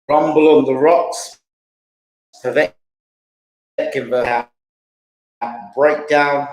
Rumble on the rocks. Povetkin breakdown.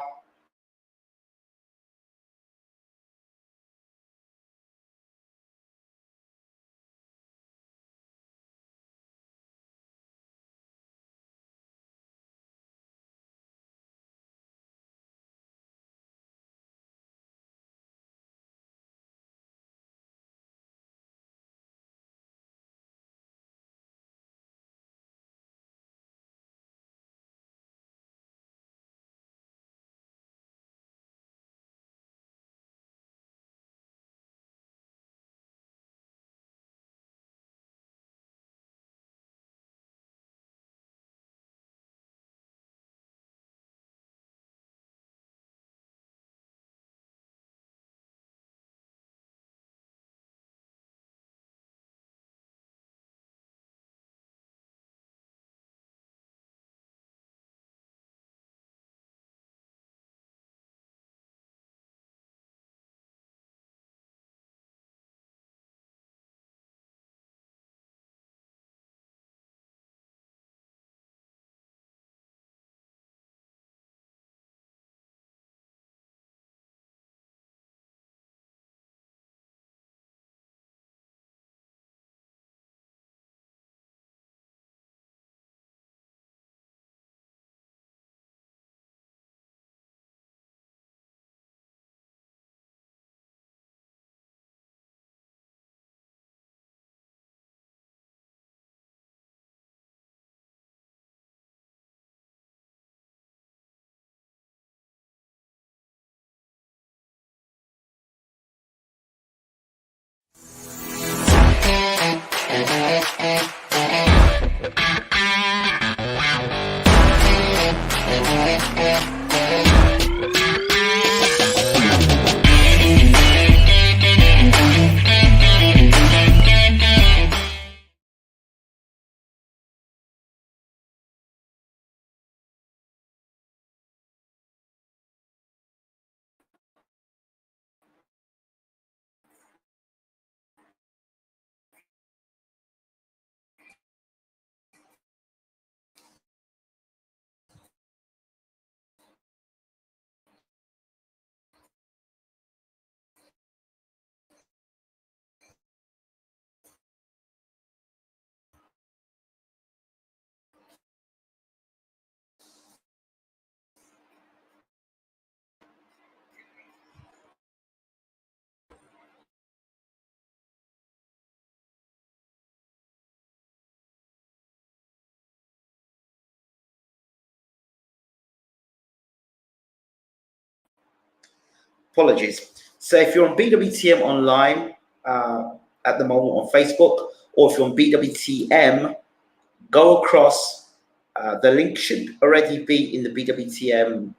Apologies. So if you're on BWTM online at the moment on Facebook, or if you're on BWTM, go across. The link should already be in the BWTM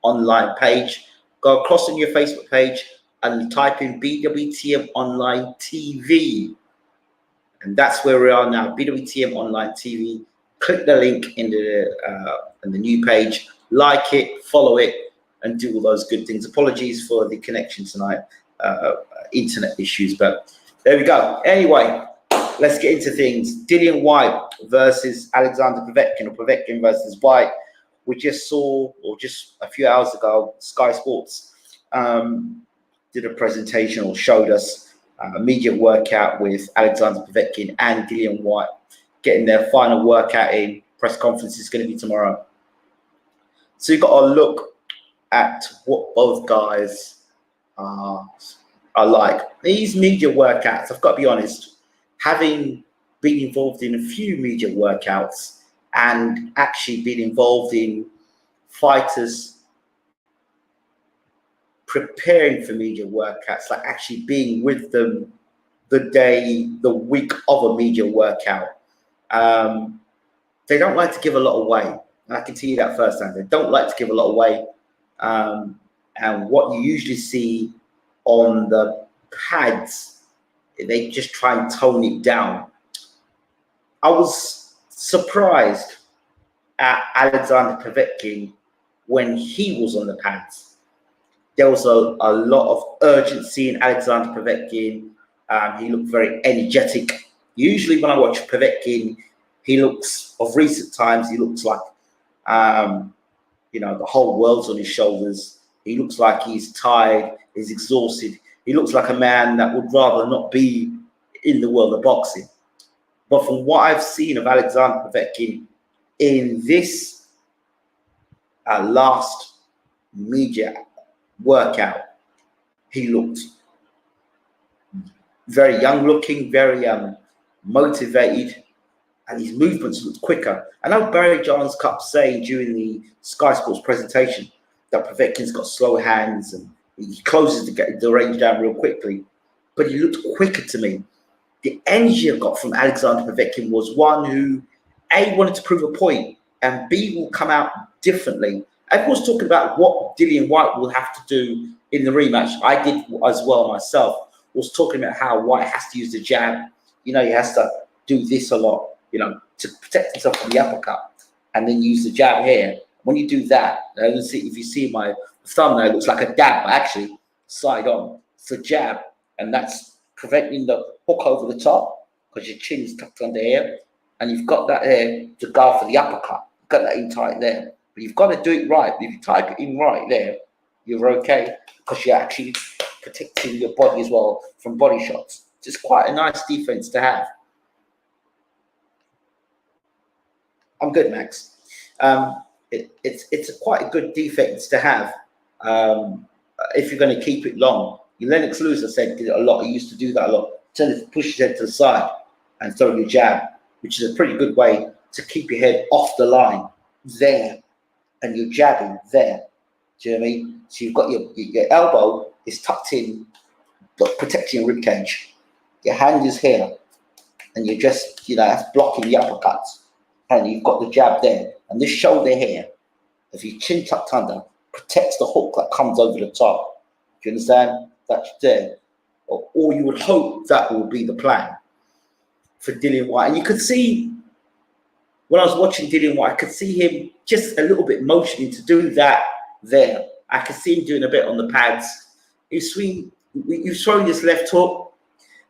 online page. Go across on your Facebook page and type in BWTM Online TV. And that's where we are now, BWTM Online TV. Click the link in the new page, like it, follow it, and do all those good things. Apologies for the connection tonight, internet issues, but there we go. Anyway, let's get into things. DILLIAN Whyte versus Alexander Povetkin, or Povetkin versus Whyte. We just saw, or just a few hours ago, Sky Sports did a presentation or showed us a media workout with Alexander Povetkin and DILLIAN Whyte getting their final workout in. Press conference is going to be tomorrow. So you've got to look at what both guys are like. These media workouts, I've got to be honest, having been involved in a few media workouts and actually been involved in fighters preparing for media workouts, like actually being with them the week of a media workout, they don't like to give a lot away. And I can tell you that firsthand. They don't like to give a lot away. And what you usually see on the pads, they just try and tone it down. I was surprised at Alexander Povetkin when he was on the pads. There was a lot of urgency in Alexander Povetkin. He looked very energetic Usually when I watch Povetkin, he looks, of recent times, he looks like, you know, the whole world's on his shoulders. He looks like he's tired, he's exhausted. He looks like a man that would rather not be in the world of boxing. But from what I've seen of Alexander Povetkin in this last media workout, he looked very young looking, very motivated, and his movements looked quicker. I know Barry Johns kept saying during the Sky Sports presentation that Povetkin's got slow hands and he closes the range down real quickly, but he looked quicker to me. The energy I got from Alexander Povetkin was one who, A, wanted to prove a point, and B, will come out differently. Everyone's talking about what Dillian Whyte will have to do in the rematch. I did as well myself. Was talking about how Whyte has to use the jab. You know, he has to do this a lot, you know, to protect himself from the uppercut, and then use the jab here. When you do that, if you see my thumbnail, it looks like a dab, but actually side on. It's a jab, and that's preventing the hook over the top because your chin is tucked under here, and you've got that there to go for the uppercut. You've got that in tight there, but you've got to do it right. If you type it in right there, you're okay because you're actually protecting your body as well from body shots. It's quite a nice defense to have. I'm good, Max. It's quite a good defense to have if you're going to keep it long. Lennox Lewis, I said, did it a lot. He used to do that a lot. Tend to push his head to the side and throw your jab, which is a pretty good way to keep your head off the line there, and you're jabbing there. Do you know what I mean? So you've got your elbow is tucked in, but protecting your rib cage. Your hand is here, and you're just, you know, that's blocking the uppercuts. And you've got the jab there, and this shoulder here, if your chin tucked under, protects the hook that comes over the top. Do you understand? That's there. Or you would hope that will be the plan for Dillian Whyte. And you could see, when I was watching Dillian Whyte, I could see him just a little bit motioning to do that there. I could see him doing a bit on the pads. He was throwing this left hook,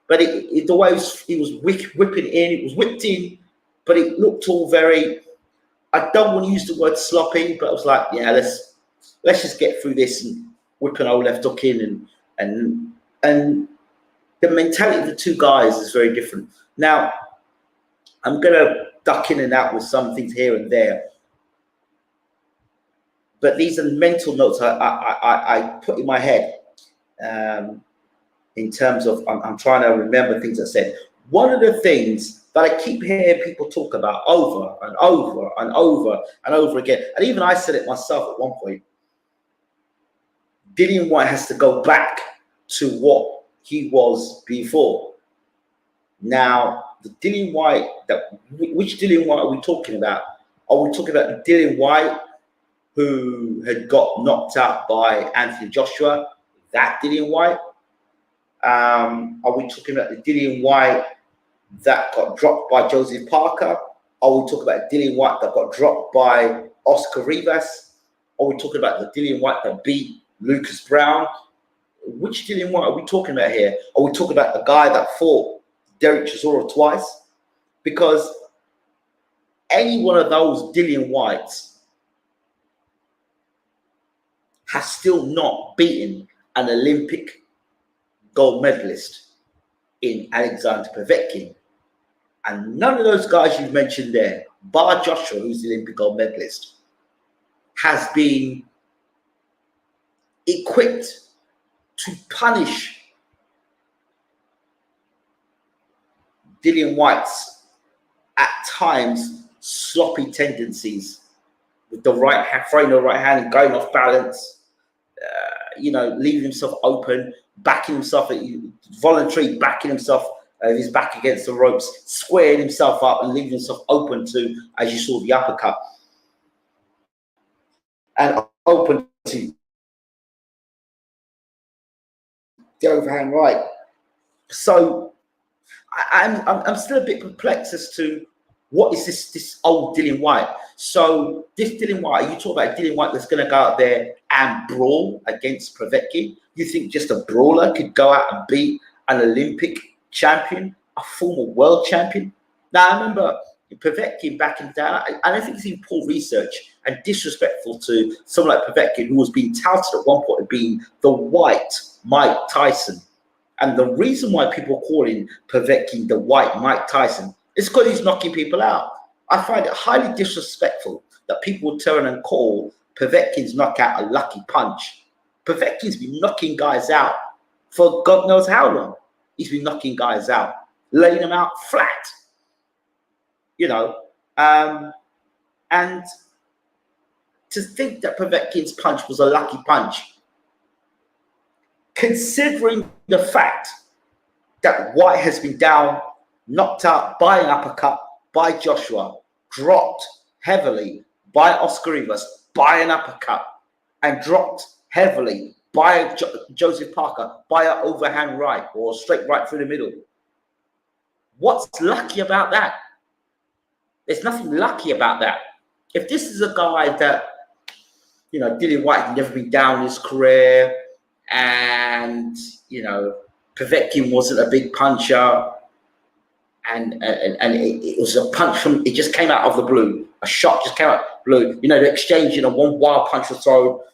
but the way he was whipping in, it was whipped in, but it looked all very, I don't want to use the word sloppy, but I was like, yeah, let's just get through this and whip an old left hook in, and the mentality of the two guys is very different. Now, I'm gonna duck in and out with some things here and there, but these are mental notes I put in my head in terms of I'm trying to remember things I said. One of the things that I keep hearing people talk about over and over and over and over again, and even I said it myself at one point, Dillian Whyte has to go back to what he was before. Now, the Dillian Whyte, which Dillian Whyte are we talking about? Are we talking about the Dillian Whyte who had got knocked out by Anthony Joshua, that Dillian Whyte? Are we talking about the Dillian Whyte that got dropped by Joseph Parker? Are we talking about Dillian Whyte that got dropped by Oscar Rivas? Are we talking about the Dillian Whyte that beat Lucas Brown? Which Dillian Whyte are we talking about here? Are we talking about the guy that fought Derek Chisora twice? Because any one of those Dillian Whytes has still not beaten an Olympic gold medalist in Alexander Povetkin. And none of those guys you've mentioned there, bar Joshua, who's the Olympic gold medalist, has been equipped to punish Dillian Whyte's, at times, sloppy tendencies with the right hand, throwing the right hand and going off balance, you know, leaving himself open, backing himself, voluntarily backing himself, his back against the ropes, squaring himself up and leaving himself open to, as you saw, the uppercut. And open to the overhand right. So I'm still a bit perplexed as to what is this old Dillian Whyte. So this Dillian Whyte, you talk about Dillian Whyte that's going to go out there and brawl against Povetkin. You think just a brawler could go out and beat an Olympic champion? a former world champion. Now, I remember Povetkin back in the day, I don't think it's even poor research and disrespectful to someone like Povetkin, who was being touted at one point as being the Whyte Mike Tyson. And the reason why people call him Povetkin the Whyte Mike Tyson is because he's knocking people out. I find it highly disrespectful that people would turn and call Povetkin's knockout a lucky punch. Povetkin's been knocking guys out for God knows how long. He's been knocking guys out, laying them out flat. You know, and to think that Povetkin's punch was a lucky punch, considering the fact that Whyte has been down, knocked out by an uppercut by Joshua, dropped heavily by Oscar Rivas by an uppercut, and dropped heavily by Joseph Parker by an overhand right or straight right through the middle. What's lucky about that? There's nothing lucky about that. If this is a guy that, you know, Dillian Whyte had never been down in his career, and, you know, Povetkin wasn't a big puncher, and it was a punch from, it just came out of the blue. A shot just came out of the blue. You know, the exchange, you know, one wild punch or so,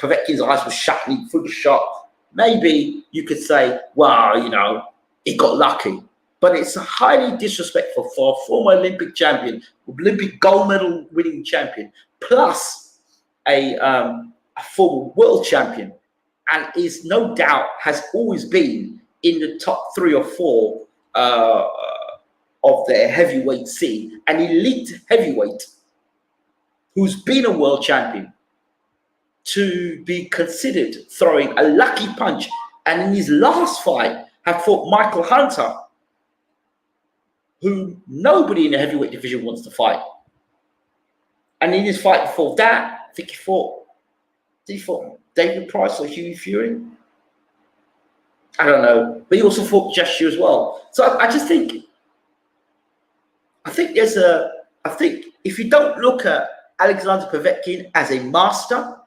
Povetkin's eyes were shut and he threw the shot. Maybe you could say, well, you know, he got lucky. But it's highly disrespectful for a former Olympic champion, Olympic gold medal winning champion, plus a former world champion, and is no doubt has always been in the top 3 or 4 of the heavyweight scene, an elite heavyweight who's been a world champion, to be considered throwing a lucky punch, and in his last fight have fought Michael Hunter, who nobody in the heavyweight division wants to fight. And in his fight before that, I think did he fought David Price or Hughie Fury? I don't know. But he also fought Joshua as well. So I just think, I think if you don't look at Alexander Povetkin as a master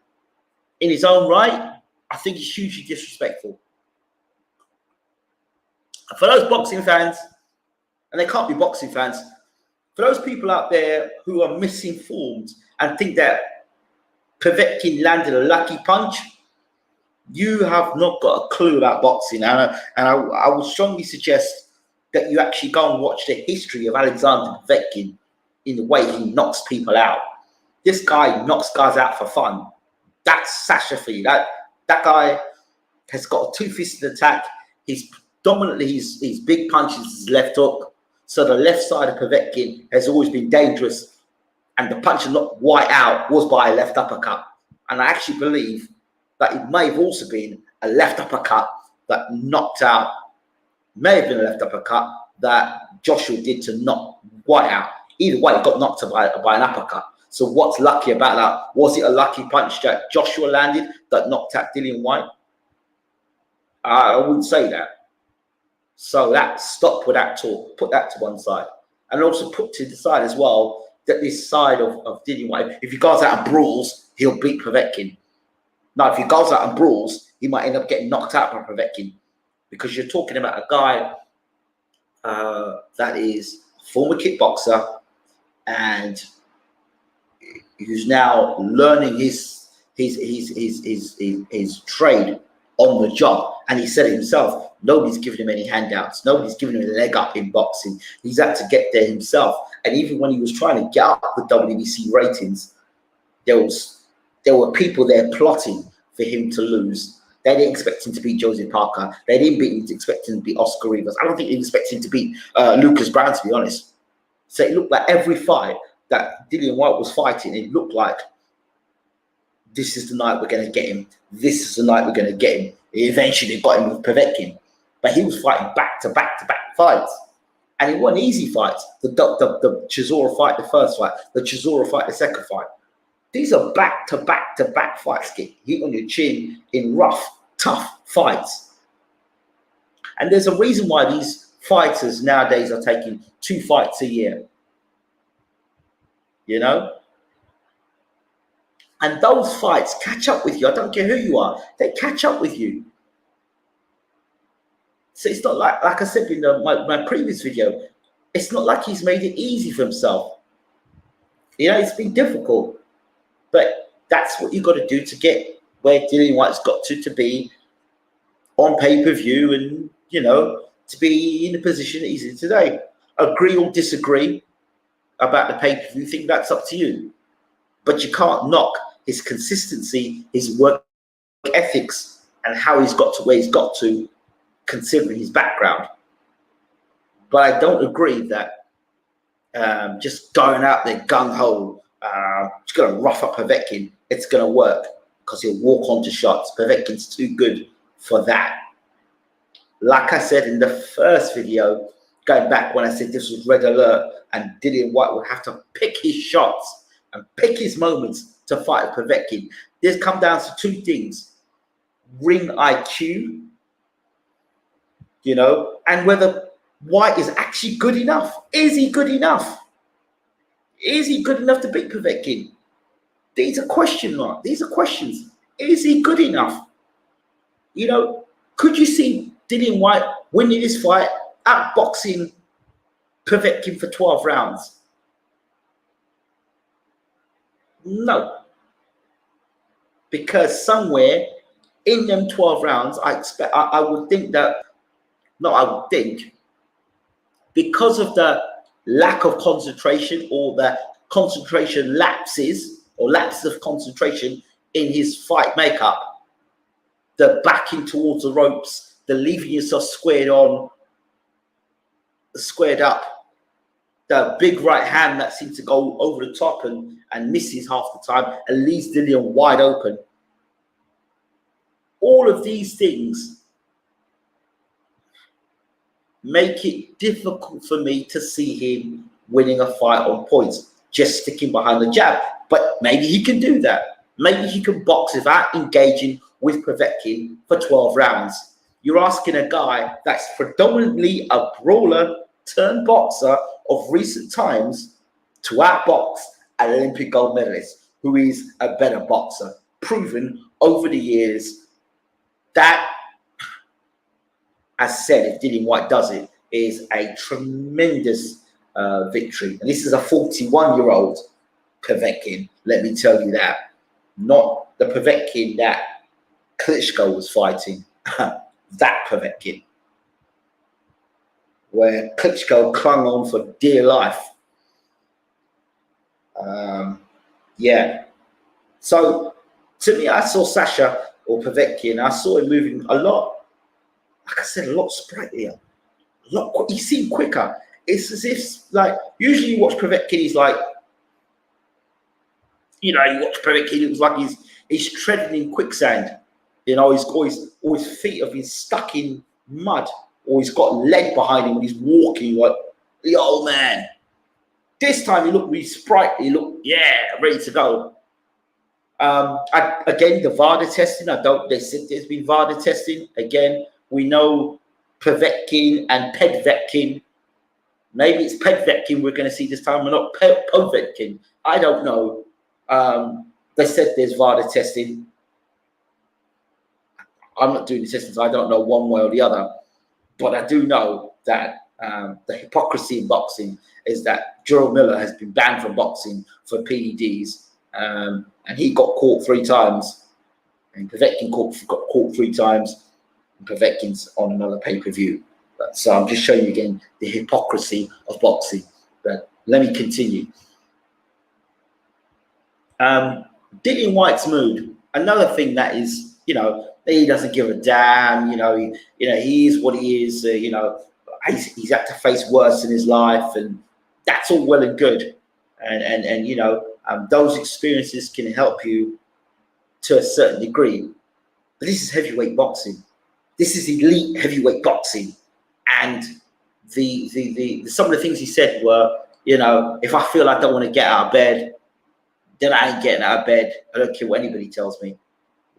in his own right, I think he's hugely disrespectful. For those boxing fans, and they can't be boxing fans, for those people out there who are misinformed and think that Povetkin landed a lucky punch, you have not got a clue about boxing. And I would strongly suggest that you actually go and watch the history of Alexander Povetkin in the way he knocks people out. This guy knocks guys out for fun. That's Sasha for you. That guy has got a two-fisted attack. He's dominantly, his big punches, his left hook. So the left side of Povetkin has always been dangerous, and the punch that knocked Whyte out was by a left uppercut. And I actually believe that it may have also been a left uppercut that knocked out, may have been a left uppercut that Joshua did to knock Whyte out. Either way, it got knocked out by an uppercut. So what's lucky about that? Was it a lucky punch that Joshua landed that knocked out Dillian Whyte? I wouldn't say that. So stop with that talk. Put that to one side. And also put to the side as well that this side of Dillian Whyte, if he goes out and brawls, he'll beat Povetkin. Now, if he goes out and brawls, he might end up getting knocked out by Povetkin, because you're talking about a guy that is a former kickboxer and who's now learning his trade on the job. And he said it himself, nobody's giving him any handouts. Nobody's giving him a leg up in boxing. He's had to get there himself. And even when he was trying to get up the WBC ratings, there were people there plotting for him to lose. They didn't expect him to beat Joseph Parker. They didn't expect him to beat Oscar Rivas. I don't think they expected him to beat Lucas Brown, to be honest. So it looked like every fight that Dillian Whyte was fighting, it looked like this is the night we're going to get him. This is the night we're going to get him. Eventually got him with Povetkin. But he was fighting back-to-back fights. And it wasn't easy fights. The Chisora fight, the first fight. The Chisora fight, the second fight. These are back-to-back fights. Get hit on your chin in rough, tough fights. And there's a reason why these fighters nowadays are taking 2 fights a year. You know? And those fights catch up with you. I don't care who you are. They catch up with you. So it's not like I said in my previous video, it's not like he's made it easy for himself. You know, it's been difficult, but that's what you got to do to get where Dillian Whyte's got to be on pay-per-view, and you know, to be in the position that he's in today. Agree or disagree about the pay-per-view thing, that's up to you. But you can't knock his consistency, his work ethics, and how he's got to where he's got to, considering his background. But I don't agree that just going out there gung-ho, just going to rough up Povetkin, it's going to work, because he'll walk onto shots. Povetkin's too good for that. Like I said in the first video, going back when I said this was red alert and Dillian Whyte would have to pick his shots and pick his moments to fight Povetkin, this comes down to two things: ring IQ, you know, and whether Whyte is actually good enough. Is he good enough? Is he good enough to beat Povetkin? These are question marks. These are questions. Is he good enough? You know, could you see Dillian Whyte winning this fight, outboxing Povetkin for 12 rounds? No. Because somewhere in them 12 rounds, I would think that, no, I would think, because of the lack of concentration, or the concentration lapses, or lapses of concentration in his fight makeup, the backing towards the ropes, the leaving yourself squared up, the big right hand that seems to go over the top and misses half the time and leaves Dillian wide open. All of these things make it difficult for me to see him winning a fight on points, just sticking behind the jab. But maybe he can do that. Maybe he can box without engaging with Povetkin for 12 rounds. You're asking a guy that's predominantly a brawler turned boxer of recent times to outbox an Olympic gold medalist who is a better boxer, proven over the years. That, as said, if Dillian Whyte does it, is a tremendous victory. And this is a 41-year-old Povetkin, let me tell you that. Not the Povetkin that Klitschko was fighting. That Povetkin, where Klitschko clung on for dear life. Yeah. So, to me, I saw Sasha, or Povetkin, I saw him moving a lot, like I said, a lot sprightlier. He seemed quicker. It's as if, like, usually you watch Povetkin, he's like, you know, you watch Povetkin, it was like he's treading in quicksand. You know, he's always feet have been stuck in mud, or he's got leg behind him when he's walking, like the old man. This time he looked really sprightly, he looked, yeah, ready to go. Again, the VADA testing, they said there's been VADA testing. Again, we know Povetkin and Povetkin. Maybe it's Povetkin we're going to see this time, or not Povetkin. I don't know. They said there's VADA testing. I'm not doing the testing, so I don't know one way or the other. But I do know that the hypocrisy in boxing is that Gerald Miller has been banned from boxing for PEDs. And he got caught 3 times. And Povetkin got caught 3 times. And Povetkin's on another pay-per-view. So I'm just showing you again the hypocrisy of boxing. But let me continue. Dillian Whyte's mood. Another thing that is, you know, he doesn't give a damn. You know, he is what he is. You know, he's had to face worse in his life, and that's all well and good. And you know, those experiences can help you to a certain degree. But this is heavyweight boxing. This is elite heavyweight boxing. And the some of the things he said were, you know, if I feel I don't want to get out of bed, then I ain't getting out of bed. I don't care what anybody tells me.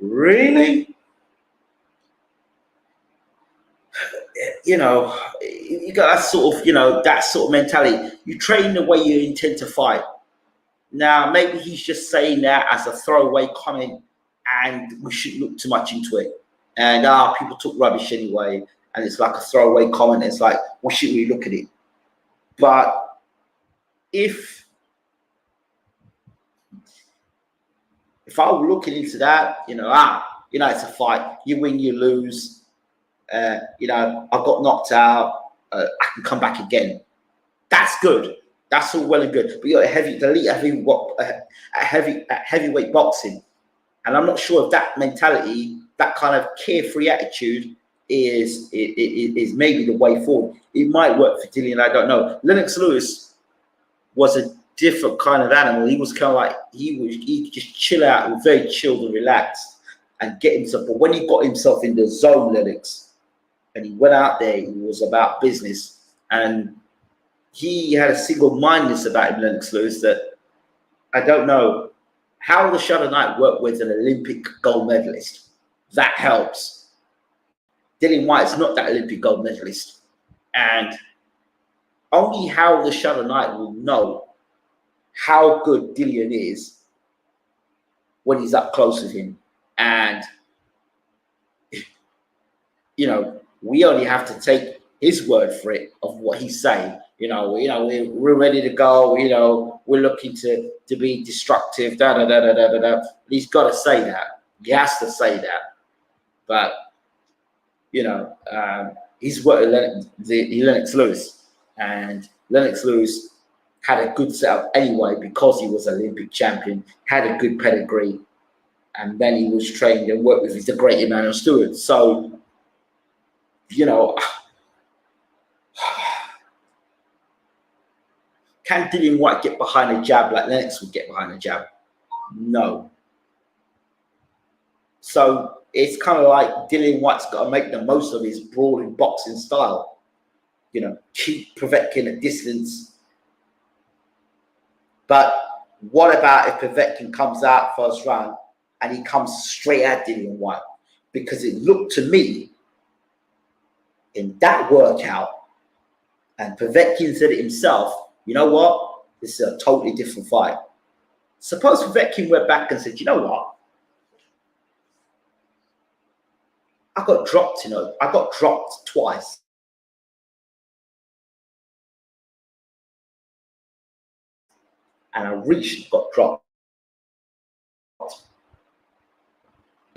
Really? You know, you got that sort of, you know, that sort of mentality. You train the way you intend to fight. Now, maybe he's just saying that as a throwaway comment, and we shouldn't look too much into it. And people talk rubbish anyway. and it's like a throwaway comment. It's like, we should really look at it. But if I were looking into that, you know, it's a fight. You win, you lose. You know, I got knocked out. I can come back again. That's good. That's all well and good. But you're heavyweight boxing, and I'm not sure if that mentality, that kind of carefree attitude, is maybe the way forward. It might work for Dillian. I don't know. Lennox Lewis was a different kind of animal. He was kind of like he just chill out, and very chilled and relaxed, and get himself. But when he got himself in the zone, Lennox, and he went out there, he was about business, and he had a single-mindedness about him, Lennox Lewis, that I don't know how the Shadow Knight worked with an Olympic gold medalist. That helps. Dillian Whyte's not that Olympic gold medalist, and only how the Shadow Knight will know how good Dillian is when he's up close with him. And, you know, we only have to take his word for it of what he's saying. We're ready to go. You know, we're looking to be destructive. He's got to say that. He has to say that. But you know, he's worked with Lennox Lewis, and Lennox Lewis had a good setup anyway because he was Olympic champion, had a good pedigree, and then he was trained and worked with the great Emmanuel Stewart. So, you know, can Dillian Whyte get behind a jab like Lennox would get behind a jab? No. So it's kind of like Dillian Whyte's got to make the most of his brawling boxing style. You know, keep Povetkin at distance. But what about if Povetkin comes out first round and he comes straight at Dillian Whyte? Because it looked to me in that workout, and Povetkin said it himself, you know what? This is a totally different fight. Suppose Povetkin went back and said, you know what? I got dropped, I got dropped twice. And I reached, got dropped.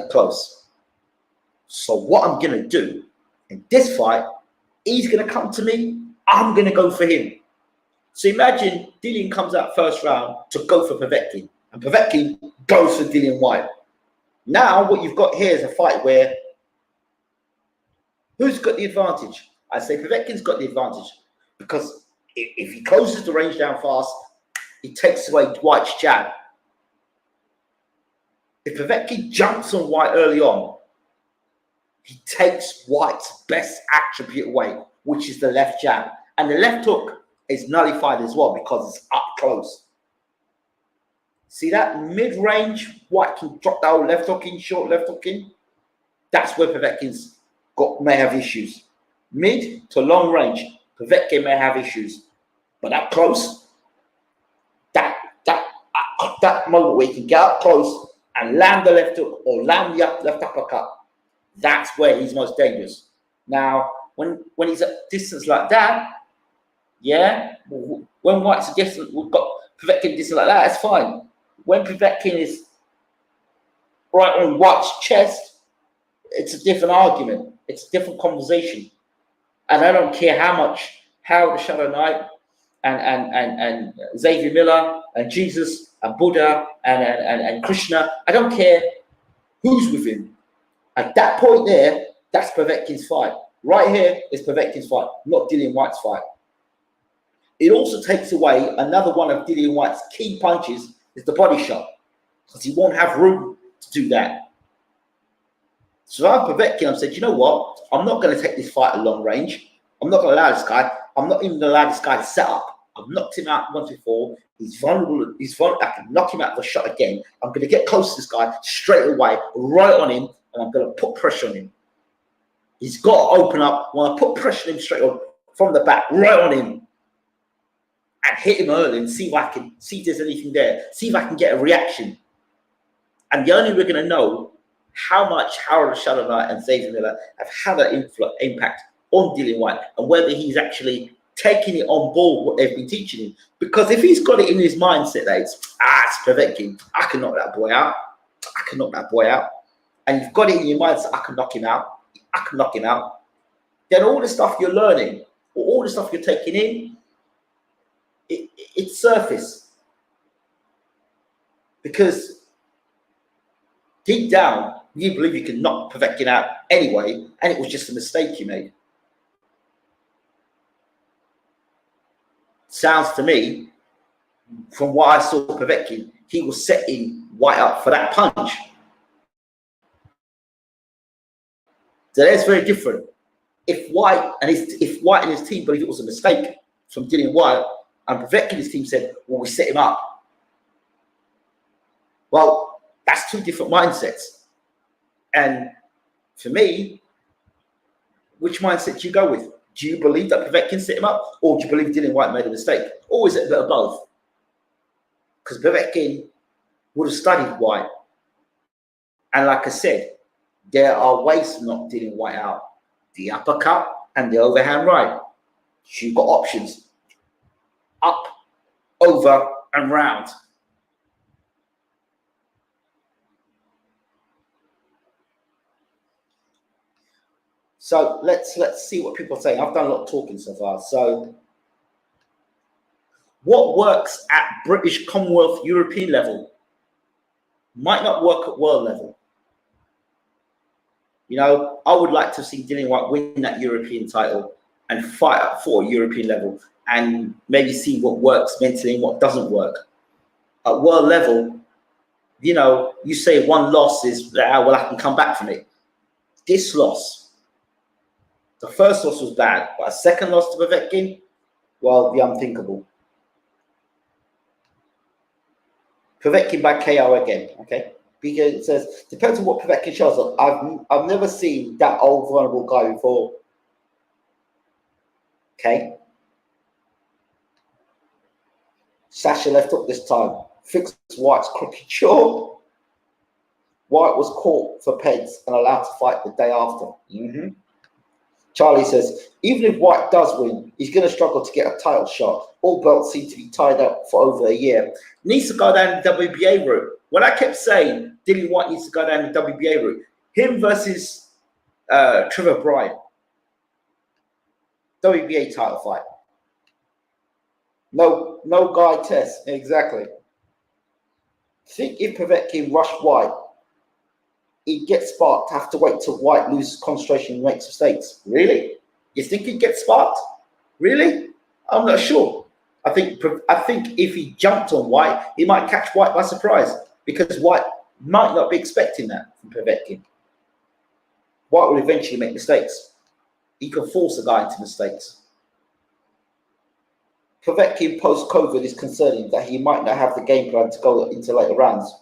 Close. So what I'm going to do in this fight, he's going to come to me, I'm going to go for him. So imagine Dillian comes out first round to go for Povetkin, and Povetkin goes for Dillian Whyte. Now what you've got here is a fight where who's got the advantage? I say Povetkin's got the advantage because if he closes the range down fast, he takes away Whyte's jab. If Povetkin jumps on Whyte early on, he takes Whyte's best attribute away, which is the left jab. And the left hook is nullified as well because it's up close. See that mid-range, Whyte can drop that old left hook in, short left hook in. That's where Povetkin's may have issues. Mid to long range, Povetkin may have issues. But up close, that moment where he can get up close and land the left hook or land the left uppercut, that's where he's most dangerous. Now, when he's at distance like that, yeah, when Whyte's a distance, we've got Povetkin distance like that, it's fine. When Povetkin is right on Whyte's chest, it's a different argument. It's a different conversation. And I don't care how the Shadow Knight and Xavier Miller and Jesus and Buddha and Krishna, I don't care who's with him. At that point there, that's Povetkin's fight. Right here is Povetkin's fight, not Dillian Whyte's fight. It also takes away another one of Dillian Whyte's key punches is the body shot, because he won't have room to do that. So I'm Povetkin, I've said, you know what? I'm not going to take this fight at long range. I'm not going to allow this guy. I'm not even going to allow this guy to set up. I've knocked him out once before. He's vulnerable. I can knock him out of a shot again. I'm going to get close to this guy straight away, right on him, and I'm going to put pressure on him. He's got to open up. When I put pressure on him straight on from the back, right on him, and hit him early and see if there's anything there. See if I can get a reaction. And the only way we're going to know how much Harold Shadow and Xavier Miller have had an impact on Dillian Whyte, and whether he's actually taking it on board what they've been teaching him. Because if he's got it in his mindset that it's Povetkin, I can knock that boy out. I can knock that boy out. And you've got it in your mindset, I can knock him out. I can knock him out. Then all the stuff you're learning, or all the stuff you're taking in, it's surface. Because deep down, you believe you can knock Povetkin out anyway, and it was just a mistake you made. Sounds to me, from what I saw Povetkin, he was setting Whyte up for that punch. So that's very different. If Whyte and his team believed it was a mistake from Dillian Whyte, and Povetkin and his team said, well, we set him up. Well, that's two different mindsets. And for me, which mindset do you go with? Do you believe that Povetkin set him up, or do you believe Dillian Whyte made a mistake? Or is it a bit of both? Because Povetkin would have studied Whyte. And like I said, there are ways to knock Dillian Whyte out. The uppercut and the overhand right. So you've got options. Up, over, and round. So let's see what people are saying. I've done a lot of talking so far. So what works at British, Commonwealth, European level might not work at world level. You know, I would like to see Dillian Whyte win that European title and fight up for a European level, and maybe see what works mentally and what doesn't work. At world level, you know, you say one loss is, well, I can come back from it. This loss, the first loss was bad, but a second loss to Povetkin, well, the unthinkable. Povetkin by KO again, okay? Because it says, depends on what Povetkin shows up. I've never seen that old vulnerable guy before. Okay. Sasha left up this time. Fixed Whyte's crooked jaw. Whyte was caught for pence and allowed to fight the day after. Charlie says, even if Whyte does win, he's going to struggle to get a title shot. All belts seem to be tied up for over a year. Needs to go down the WBA route. When I kept saying Dillian Whyte needs to go down the WBA route, him versus Trevor Bryan, WBA title fight. No guy test. Exactly. Think if Povetkin rushed Whyte, he'd get sparked, have to wait till Whyte loses concentration and makes mistakes. Really? You think he'd get sparked? Really? I'm not sure. I think if he jumped on Whyte, he might catch Whyte by surprise, because Whyte might not be expecting that from Povetkin. Whyte will eventually make mistakes. He can force a guy into mistakes. Povetkin post-COVID is concerning that he might not have the game plan to go into later rounds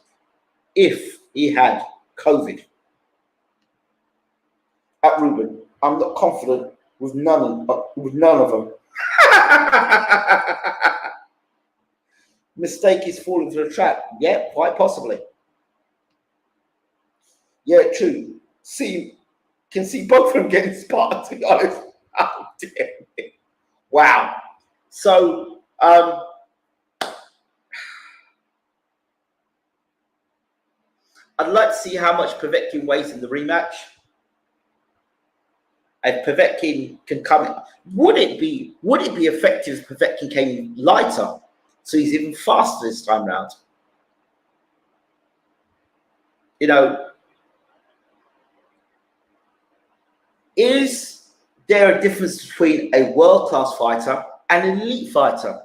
if he had COVID. At Ruben, I'm not confident with none of them. Mistake is falling for the trap. Yeah, quite possibly. Yeah, true. Can see both of them getting sparked, to be honest. Oh, dear. Wow. So, I'd like to see how much Povetkin weighs in the rematch. If Povetkin can come in, would it be effective if Povetkin came lighter, so he's even faster this time round? You know, is there a difference between a world-class fighter and an elite fighter?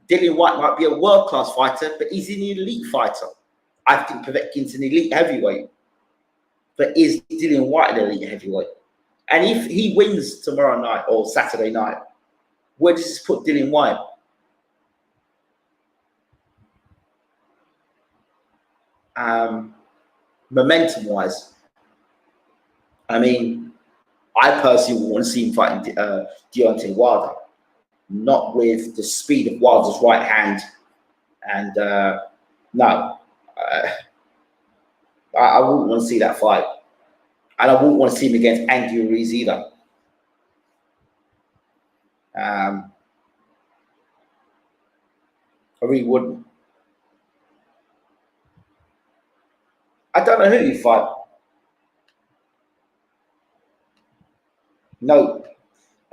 Dillian Whyte might be a world-class fighter, but he's an elite fighter. I think Povetkin's an elite heavyweight. But is Dillian Whyte an elite heavyweight? And if he wins tomorrow night or Saturday night, where does this put Dillian Whyte? Momentum-wise, I mean, I personally want to see him fighting Deontay Wilder, not with the speed of Wilder's right hand. And no, I wouldn't want to see that fight. And I wouldn't want to see him against Andy Ruiz either. I really wouldn't. I don't know who you fight. No.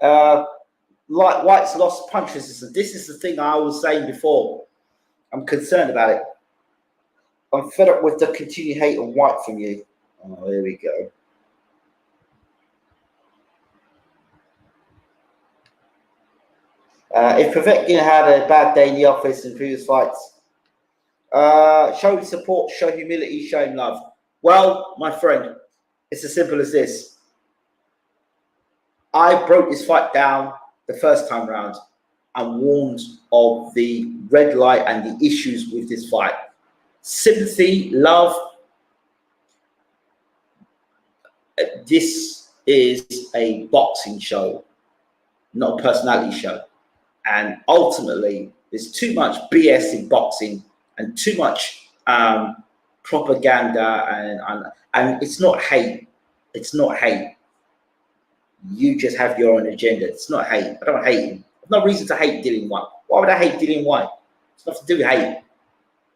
Like Whyte's lost punches. This is the thing I was saying before. I'm concerned about it. I'm fed up with the continued hate on Whyte from you. Oh, here we go. If Povetkin had a bad day in the office in previous fights, show him support, show humility, show him love. Well, my friend, it's as simple as this. I broke this fight down the first time round and warned of the red light and the issues with this fight. Sympathy, love. This is a boxing show, not a personality show. And ultimately, there's too much BS in boxing and too much propaganda, and it's not hate. It's not hate. You just have your own agenda. It's not hate. I don't hate him. There's no reason to hate Dillian Whyte. Why would I hate Dillian Whyte? It's nothing to do with hate.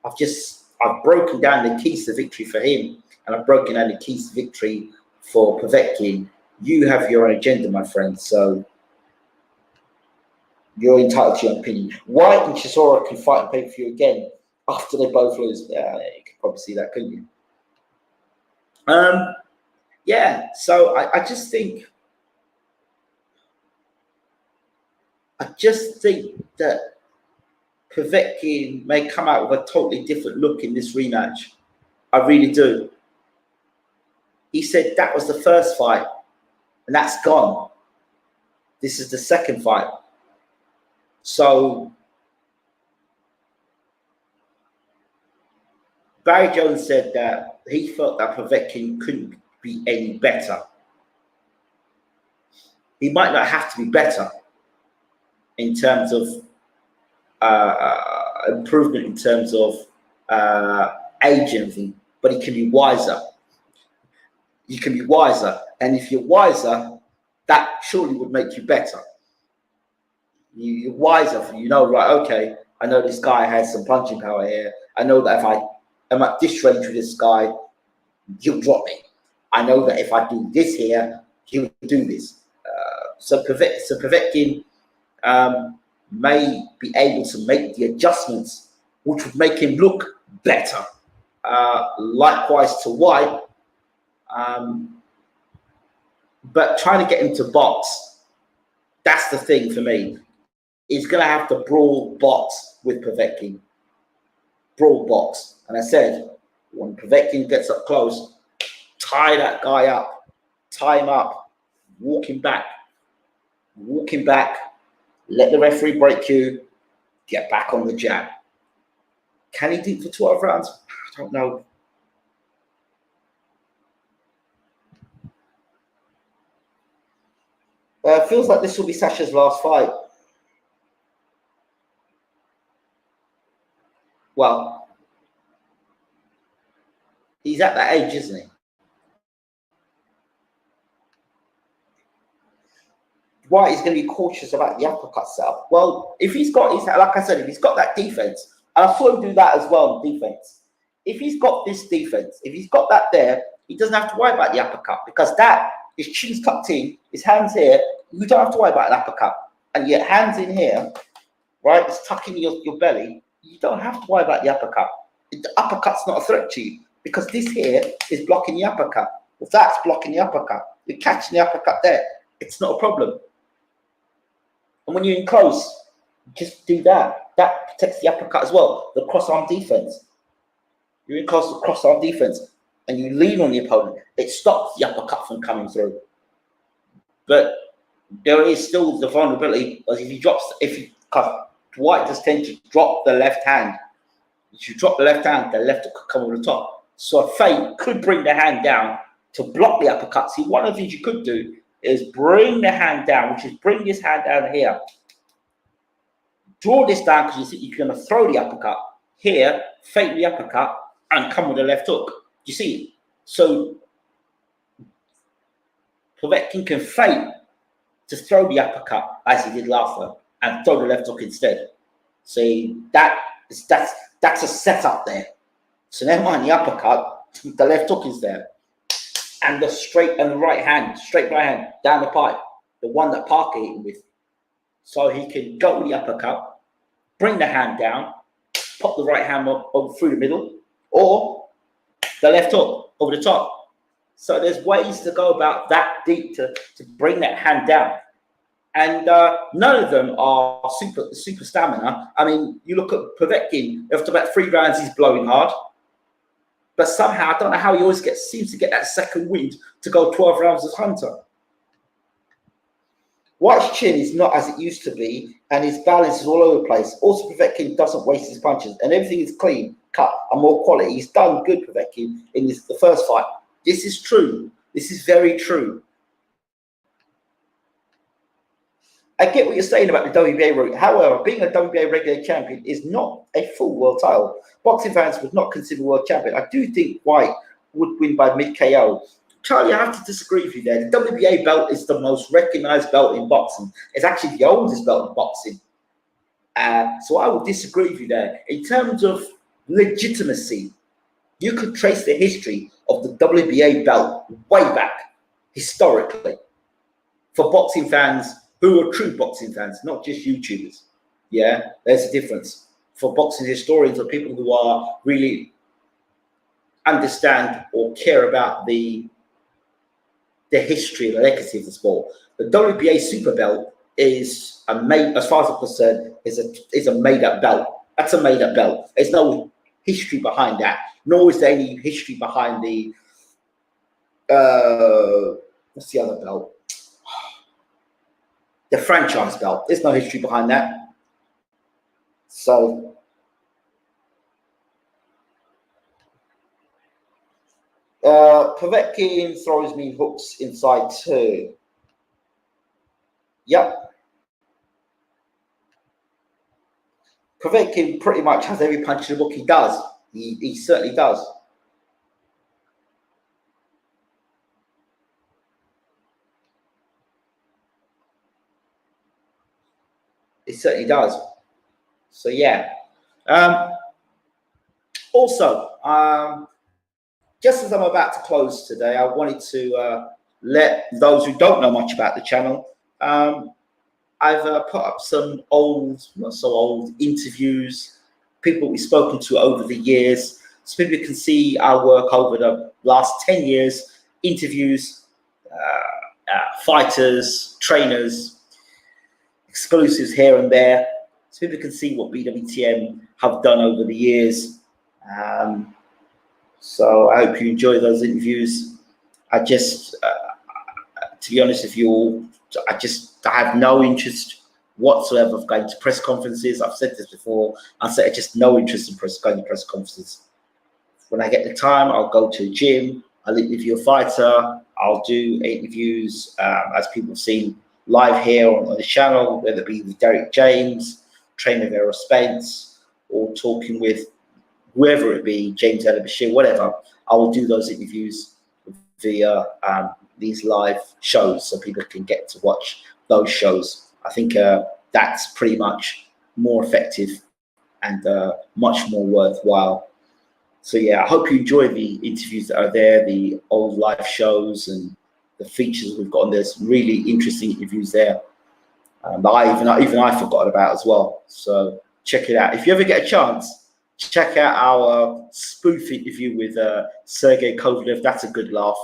I've broken down the keys to victory for him, and I've broken down the keys to victory for Povetkin. You have your own agenda, my friend. So you're entitled to your opinion. Whyte and Chisora can fight and pay for you again after they both lose. Yeah, you could probably see that, couldn't you? Yeah. So I just think that Povetkin may come out with a totally different look in this rematch. I really do. He said that was the first fight, and that's gone. This is the second fight. So Barry Jones said that he felt that Povetkin couldn't be any better. He might not have to be better in terms of improvement, in terms of age and everything, but he can be wiser. You can be wiser, and if you're wiser, that surely would make you better. You're wiser. You know, right? Okay, I know this guy has some punching power here. I know that if I am at this range with this guy, he'll drop me. I know that if I do this here, he'll do this. So Povetkin may be able to make the adjustments which would make him look better. Likewise to Whyte. But trying to get him to box, that's the thing for me. He's going to have to brawl box with Povetkin. Brawl box. And I said, when Povetkin gets up close, tie that guy up. Tie him up. Walk him back. Walk him back. Let the referee break you. Get back on the jab. Can he do it for 12 rounds? I don't know. Feels like this will be Sasha's last fight. Well, he's at that age, isn't he? Whyte is going to be cautious about the uppercut setup. Well, if he's got his, like I said, if he's got that defense, and I saw him do that as well in defense. If he's got this defense, if he's got that there, he doesn't have to worry about the uppercut, because that, his chin's tucked in, his hands here, you don't have to worry about an uppercut. And your hands in here, right, it's tucking your belly, you don't have to worry about the uppercut. The uppercut's not a threat to you, because this here is blocking the uppercut. If that's blocking the uppercut, you're catching the uppercut there. It's not a problem. And when you're in close, just do that. That protects the uppercut as well. The cross-arm defense. You're in close, the cross-arm defense, and you lean on the opponent. It stops the uppercut from coming through. But there is still the vulnerability, as because Whyte does tend to drop the left hand. If you drop the left hand, the left could come over the top. So a feint could bring the hand down to block the uppercut. See, one of the things you could do is bring the hand down, which is bring this hand down here. Draw this down because you think you're going to throw the uppercut here, feint the uppercut, and come with a left hook. You see, So Povetkin can feint to throw the uppercut as he did last time and throw the left hook instead. See, that's a setup there. So never mind the uppercut, the left hook is there. And the straight and the right hand down the pipe, the one that Parker hit him with. So he can go with the uppercut, bring the hand down, pop the right hand up through the middle, or the left hook over the top. So there's ways to go about that deep to bring that hand down. And none of them are super stamina. I mean, you look at Povetkin, after about 3 rounds, he's blowing hard. But somehow, I don't know how he always seems to get that second wind to go 12 rounds as Hunter. Whyte's chin is not as it used to be, and his balance is all over the place. Also, Povetkin doesn't waste his punches, and everything is clean, cut, and more quality. He's done good, Povetkin, in the first fight. This is true. This is very true. I get what you're saying about the WBA route. However, being a WBA regular champion is not a full world title. Boxing fans would not consider world champion. I do think Whyte would win by mid-KO. Charlie, I have to disagree with you there. The WBA belt is the most recognized belt in boxing. It's actually the oldest belt in boxing. So I would disagree with you there. In terms of legitimacy, you could trace the history of the WBA belt way back, historically, for boxing fans who are true boxing fans, not just YouTubers. Yeah, there's a difference. For boxing historians or people who are really understand or care about the history and the legacy of the sport. The WBA super belt is as far as I'm concerned, is a made-up belt. That's a made-up belt. There's no history behind that, nor is there any history behind the what's the other belt? The franchise belt. There's no history behind that. So Povetkin throws me hooks inside too. Yep. Povetkin pretty much has every punch in the book. He does. He certainly does. It certainly does. So yeah. Also, just as I'm about to close today, I wanted to let those who don't know much about the channel. I've put up some old, not so old, interviews, people we've spoken to over the years, so people can see our work over the last 10 years, interviews, fighters, trainers, exclusives here and there, so people can see what BWTM have done over the years. So I hope you enjoy those interviews. I just, to be honest with you all, I have no interest whatsoever of going to press conferences. I've said this before. I said just no interest in going to press conferences. When I get the time, I'll go to a gym. I'll interview a fighter. I'll do interviews, as people have seen live here on the channel, whether it be with Derek James, trainer of Errol Spence, or talking with whoever it be, James Bashir, whatever. I will do those interviews via these live shows so people can get to watch those shows. I think that's pretty much more effective and much more worthwhile. So yeah, I hope you enjoy the interviews that are there, the old live shows and the features we've got on. There's really interesting interviews there that even I forgot about as well. So check it out. If you ever get a chance, check out our spoof interview with Sergey Kovalev. That's a good laugh.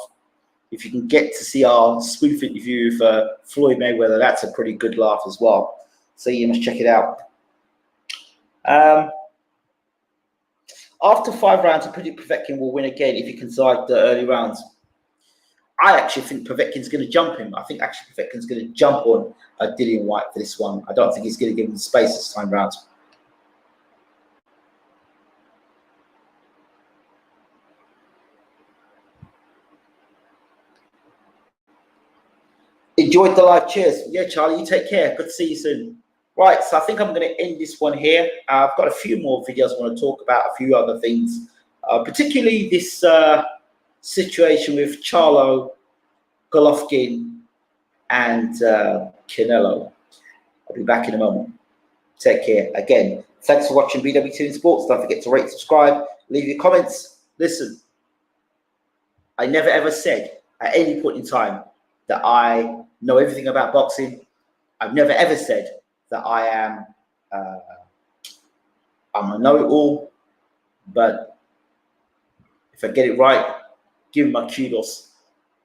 If you can get to see our spoof interview with Floyd Mayweather, that's a pretty good laugh as well. So you must check it out. After 5 rounds, I predict Povetkin will win again if he can survive the early rounds. I actually think Povetkin's going to jump him. I think actually Povetkin's going to jump on DILLIAN Whyte for this one. I don't think he's going to give him space this time round. Enjoyed the live. Cheers. Yeah, Charlie, you take care. Good to see you soon. Right, so I think I'm going to end this one here. I've got a few more videos I want to talk about, a few other things, particularly this situation with Charlo, Golovkin, and Canelo. I'll be back in a moment. Take care. Again, thanks for watching BWTM Sports. Don't forget to rate, subscribe, leave your comments. Listen, I never ever said at any point in time that I know everything about boxing. I've never ever said that I am I'm a know-it-all, but if I get it right, give my kudos,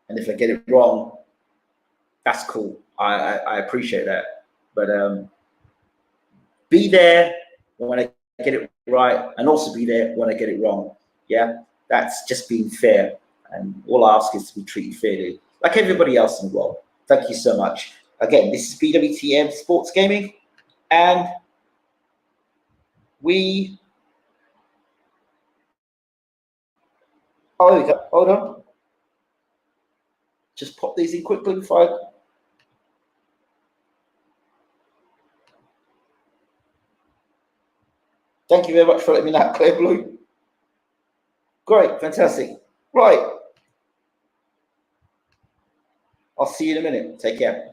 and if I get it wrong, that's cool. I appreciate that. But be there when I get it right, and also be there when I get it wrong. Yeah, that's just being fair. And all I ask is to be treated fairly, like everybody else in the world. Thank you so much. Again, this is BWTM Sports Gaming, and we. Oh, there we go. Hold on. Just pop these in quickly before I. Thank you very much for letting me know, Clear Blue. Great, fantastic. Right. I'll see you in a minute. Take care.